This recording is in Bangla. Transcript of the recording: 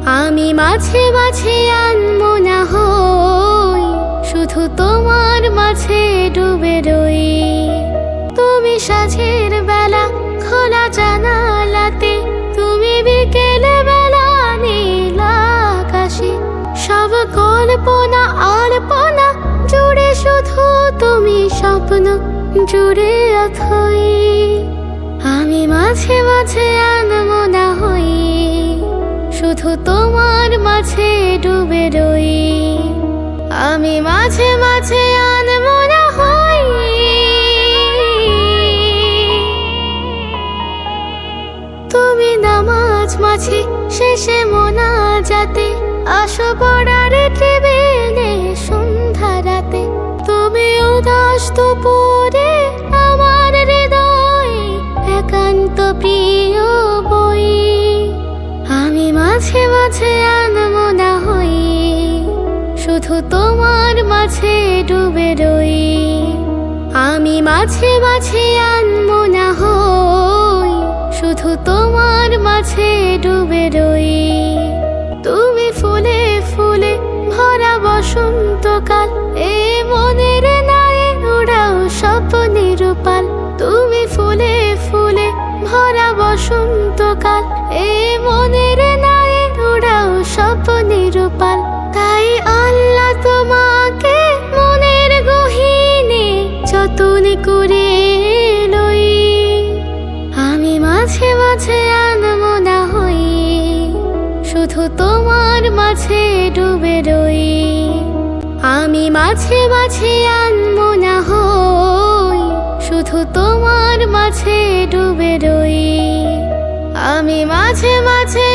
আমি মাঝে মাঝে আনমনা হই, শুধু তোমার মাঝে ডুবে রই। তুমি সাঁঝের বেলা খোলা জানালাতে, তুমি বিকেল বেলা নীল আকাশে। সব কল্পনা আলপনা জুড়ে শুধু তুমি স্বপ্ন জুড়ে অথই। আমি মাঝে মাঝে আনমনা হই, শুধু তোমার মাঝে ডুবে রই। আমি মাঝে মাঝে আনমনা হই। তুমি নামাজ মাঝে শেষে মোনাজাতে আসো পড়ার টেবিলে সন্ধ্যা রাতে। তুমি উদাস দুপুরে আমার হৃদয়ে একান্ত প্রিয় বই। আমি মাঝে মাঝে আনমনা হই, শুধু তোমার মাঝে ডুবে রই। আমি মাঝে মাঝে আনমনা হই, শুধু তোমার মাঝে ডুবে রই। তুমি ফুলে ফুলে ভরা বসন্তকাল, এ মনের নায়ে উড়াও স্বপ্নের পাল। তুমি ফুলে ফুলে ভরা বসন্তকাল, এ মনের নায়ে উড়াও স্বপ্নের পাল। তাই আল্লাহ তোমাকে মনের গহীনে যতন করে লই। আমি মাঝে মাঝে আনমনা হই, শুধু তোমার মাঝে ডুবে রই। আমি মাঝে মাঝে আনমনা হই, শুধু তোমার মাঝে ডুবে রই। আমি মাঝে মাঝে